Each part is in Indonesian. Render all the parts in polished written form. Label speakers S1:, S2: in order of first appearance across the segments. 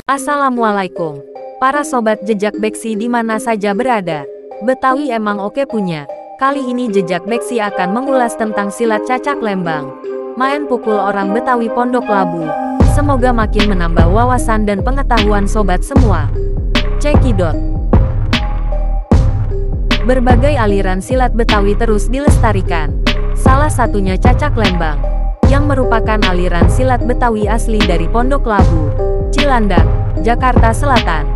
S1: Assalamualaikum, para sobat jejak beksi di mana saja berada. Betawi emang oke punya. Kali ini jejak beksi akan mengulas tentang silat cacak lembang. Main pukul orang Betawi Pondok Labu. Semoga makin menambah wawasan dan pengetahuan sobat semua. Cekidot. Berbagai aliran silat Betawi terus dilestarikan. Salah satunya cacak lembang, yang merupakan aliran silat Betawi asli dari Pondok Labu, Cilandak, Jakarta Selatan.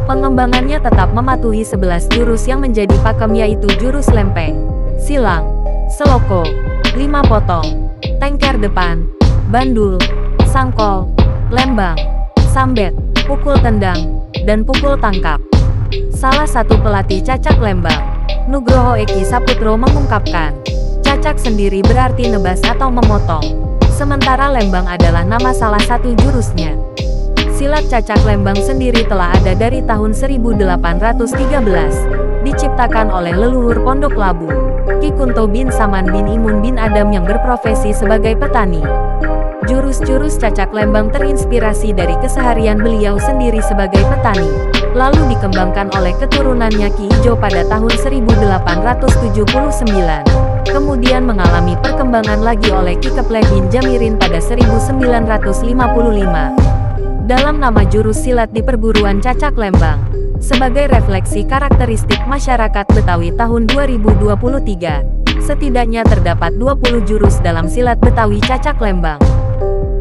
S1: Pengembangannya tetap mematuhi 11 jurus yang menjadi pakem, yaitu jurus lempeng, silang, seloko, 5 potong, tengker depan, bandul, sangkol, lembang, sambet, pukul tendang, dan pukul tangkap. Salah satu pelatih cacak lembang, Nugroho Eki Saputro, mengungkapkan, cacak sendiri berarti nebas atau memotong, sementara lembang adalah nama salah satu jurusnya. Silat cacak lembang sendiri telah ada dari tahun 1813, diciptakan oleh leluhur Pondok Labu, Ki Kunto bin Saman bin Imun bin Adam yang berprofesi sebagai petani. Jurus-jurus cacak lembang terinspirasi dari keseharian beliau sendiri sebagai petani, lalu dikembangkan oleh keturunannya Ki Ijo pada tahun 1879. Kemudian mengalami perkembangan lagi oleh Ki Kepleh bin Jamirin pada 1955. Dalam nama jurus silat di perburuan cacak lembang, sebagai refleksi karakteristik masyarakat Betawi tahun 2023, setidaknya terdapat 20 jurus dalam silat Betawi cacak lembang.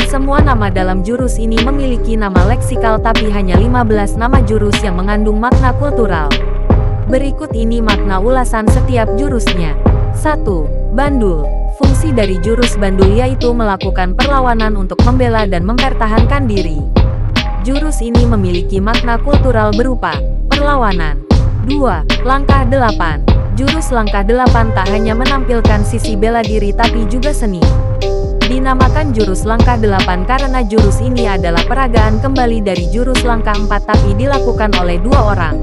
S1: Semua nama dalam jurus ini memiliki nama leksikal, tapi hanya 15 nama jurus yang mengandung makna kultural. Berikut ini makna ulasan setiap jurusnya. 1. Bandul. Fungsi dari jurus bandul yaitu melakukan perlawanan untuk membela dan mempertahankan diri. Jurus ini memiliki makna kultural berupa perlawanan. 2. Langkah 8. Jurus langkah 8 tak hanya menampilkan sisi bela diri tapi juga seni. Dinamakan jurus langkah 8 karena jurus ini adalah peragaan kembali dari jurus langkah 4 tapi dilakukan oleh 2 orang.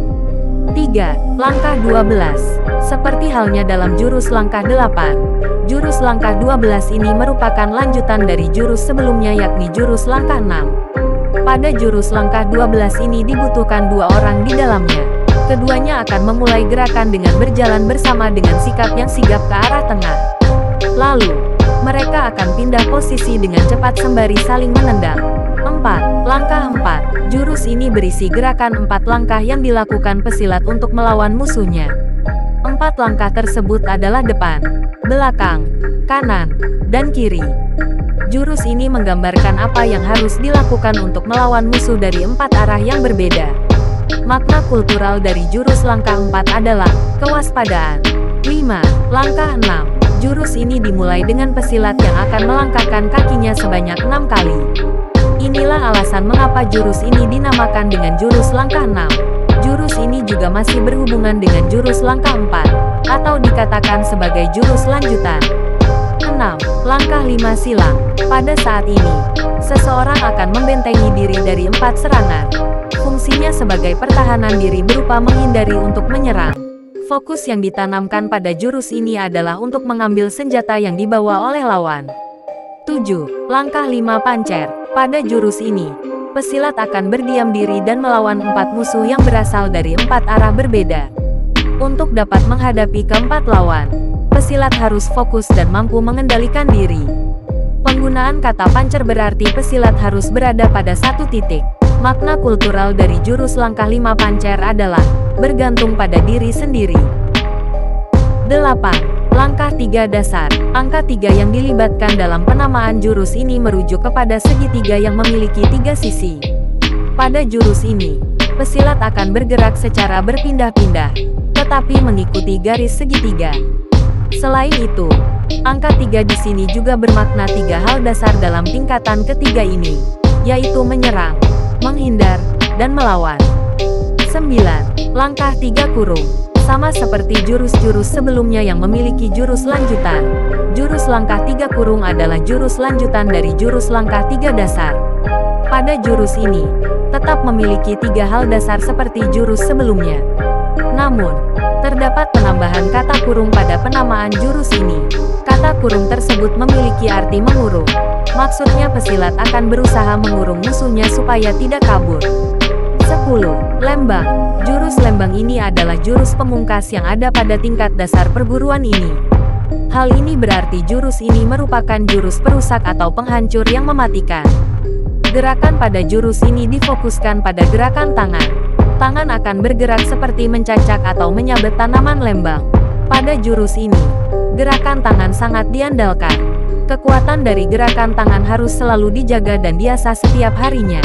S1: 3. Langkah 12. Seperti halnya dalam jurus langkah 8, jurus langkah 12 ini merupakan lanjutan dari jurus sebelumnya, yakni jurus langkah 6. Pada jurus langkah 12 ini dibutuhkan 2 orang di dalamnya. Keduanya akan memulai gerakan dengan berjalan bersama dengan sikap yang sigap ke arah tengah. Lalu, mereka akan pindah posisi dengan cepat sembari saling menendang. 4. Langkah 4. Jurus ini berisi gerakan 4 langkah yang dilakukan pesilat untuk melawan musuhnya. 4 langkah tersebut adalah depan, belakang, kanan, dan kiri. Jurus ini menggambarkan apa yang harus dilakukan untuk melawan musuh dari 4 arah yang berbeda. Makna kultural dari jurus langkah 4 adalah kewaspadaan. 5. Langkah 6. Jurus ini dimulai dengan pesilat yang akan melangkahkan kakinya sebanyak 6 kali. Inilah alasan mengapa jurus ini dinamakan dengan jurus langkah 6. Jurus ini juga masih berhubungan dengan jurus langkah 4, atau dikatakan sebagai jurus lanjutan. 6. Langkah 5 silang. Pada saat ini, seseorang akan membentengi diri dari 4 serangan. Fungsinya sebagai pertahanan diri berupa menghindari untuk menyerang. Fokus yang ditanamkan pada jurus ini adalah untuk mengambil senjata yang dibawa oleh lawan. 7. Langkah 5 pancer. Pada jurus ini, pesilat akan berdiam diri dan melawan 4 musuh yang berasal dari 4 arah berbeda. Untuk dapat menghadapi keempat lawan, pesilat harus fokus dan mampu mengendalikan diri. Penggunaan kata pancer berarti pesilat harus berada pada satu titik. Makna kultural dari jurus langkah 5 pancer adalah bergantung pada diri sendiri. 8. Langkah 3 dasar. Angka 3 yang dilibatkan dalam penamaan jurus ini merujuk kepada segitiga yang memiliki 3 sisi. Pada jurus ini, pesilat akan bergerak secara berpindah-pindah, tetapi mengikuti garis segitiga. Selain itu, angka 3 di sini juga bermakna 3 hal dasar dalam tingkatan ketiga ini, yaitu menyerang, menghindar, dan melawan. 9. Langkah 3 kurung. Sama seperti jurus-jurus sebelumnya yang memiliki jurus lanjutan, jurus langkah 3 kurung adalah jurus lanjutan dari jurus langkah 3 dasar. Pada jurus ini, tetap memiliki 3 hal dasar seperti jurus sebelumnya. Namun, terdapat penambahan kata kurung pada penamaan jurus ini. Kata kurung tersebut memiliki arti mengurung. Maksudnya pesilat akan berusaha mengurung musuhnya supaya tidak kabur. 10. Lembang. Jurus lembang ini adalah jurus pemungkas yang ada pada tingkat dasar perguruan ini. Hal ini berarti jurus ini merupakan jurus perusak atau penghancur yang mematikan. Gerakan pada jurus ini difokuskan pada gerakan tangan. Tangan akan bergerak seperti mencacak atau menyabet tanaman lembang. Pada jurus ini, gerakan tangan sangat diandalkan. Kekuatan dari gerakan tangan harus selalu dijaga dan diasah setiap harinya.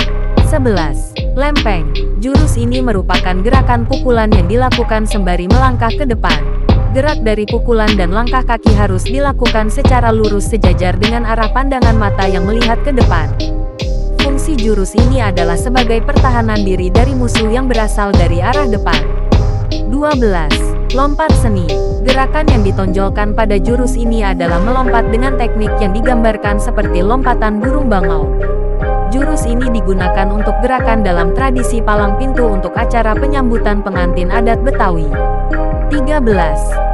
S1: 11. Lempeng. Jurus ini merupakan gerakan pukulan yang dilakukan sembari melangkah ke depan. Gerak dari pukulan dan langkah kaki harus dilakukan secara lurus sejajar dengan arah pandangan mata yang melihat ke depan. Fungsi jurus ini adalah sebagai pertahanan diri dari musuh yang berasal dari arah depan. 12. Lompat seni. Gerakan yang ditonjolkan pada jurus ini adalah melompat dengan teknik yang digambarkan seperti lompatan burung bangau. Jurus ini digunakan untuk gerakan dalam tradisi palang pintu untuk acara penyambutan pengantin adat Betawi. 13.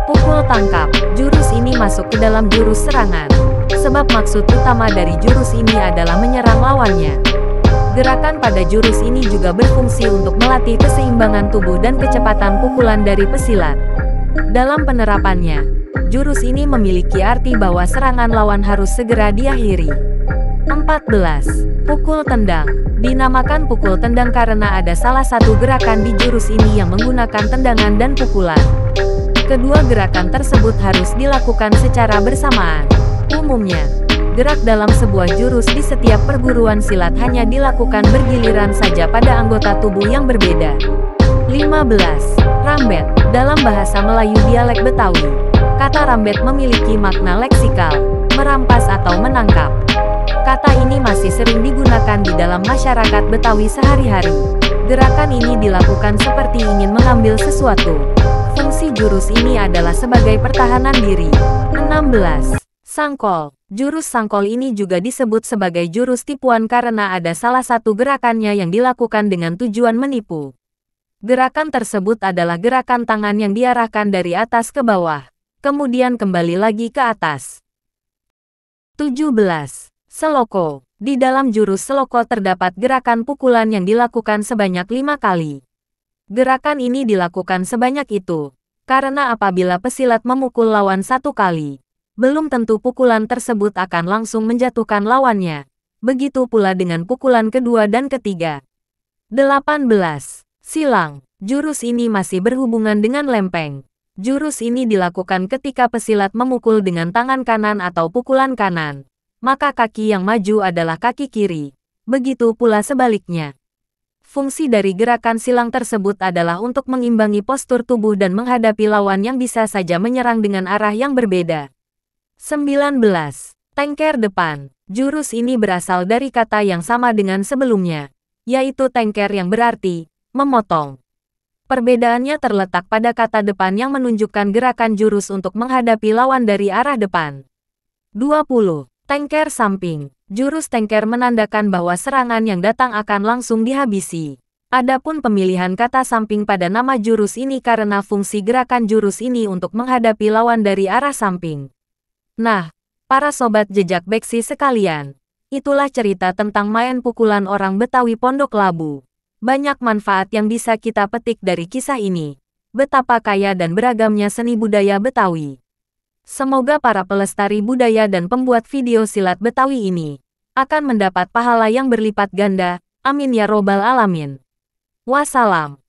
S1: Pukul tangkap. Jurus ini masuk ke dalam jurus serangan. Sebab maksud utama dari jurus ini adalah menyerang lawannya. Gerakan pada jurus ini juga berfungsi untuk melatih keseimbangan tubuh dan kecepatan pukulan dari pesilat. Dalam penerapannya, jurus ini memiliki arti bahwa serangan lawan harus segera diakhiri. 14. Pukul tendang. Dinamakan pukul tendang karena ada salah satu gerakan di jurus ini yang menggunakan tendangan dan pukulan. Kedua gerakan tersebut harus dilakukan secara bersamaan. Umumnya, gerak dalam sebuah jurus di setiap perguruan silat hanya dilakukan bergiliran saja pada anggota tubuh yang berbeda. 15. Rambet. Dalam bahasa Melayu dialek Betawi, kata rambet memiliki makna leksikal, merampas atau menangkap. Kata ini masih sering digunakan di dalam masyarakat Betawi sehari-hari. Gerakan ini dilakukan seperti ingin mengambil sesuatu. Fungsi jurus ini adalah sebagai pertahanan diri. 16. Sangkol. Jurus sangkol ini juga disebut sebagai jurus tipuan karena ada salah satu gerakannya yang dilakukan dengan tujuan menipu. Gerakan tersebut adalah gerakan tangan yang diarahkan dari atas ke bawah, kemudian kembali lagi ke atas. 17. Seloko. Di dalam jurus seloko terdapat gerakan pukulan yang dilakukan sebanyak 5 kali. Gerakan ini dilakukan sebanyak itu, karena apabila pesilat memukul lawan 1 kali, belum tentu pukulan tersebut akan langsung menjatuhkan lawannya. Begitu pula dengan pukulan kedua dan ketiga. 18. Silang. Jurus ini masih berhubungan dengan lempeng. Jurus ini dilakukan ketika pesilat memukul dengan tangan kanan atau pukulan kanan. Maka kaki yang maju adalah kaki kiri. Begitu pula sebaliknya. Fungsi dari gerakan silang tersebut adalah untuk mengimbangi postur tubuh dan menghadapi lawan yang bisa saja menyerang dengan arah yang berbeda. 19. Tengker depan. Jurus ini berasal dari kata yang sama dengan sebelumnya, yaitu tengker yang berarti memotong. Perbedaannya terletak pada kata depan yang menunjukkan gerakan jurus untuk menghadapi lawan dari arah depan. 20. Tengker samping. Jurus tengker menandakan bahwa serangan yang datang akan langsung dihabisi. Adapun pemilihan kata samping pada nama jurus ini karena fungsi gerakan jurus ini untuk menghadapi lawan dari arah samping. Nah, para sobat jejak beksi sekalian, itulah cerita tentang main pukulan orang Betawi Pondok Labu. Banyak manfaat yang bisa kita petik dari kisah ini. Betapa kaya dan beragamnya seni budaya Betawi. Semoga para pelestari budaya dan pembuat video silat Betawi ini akan mendapat pahala yang berlipat ganda. Amin ya robbal alamin. Wassalam.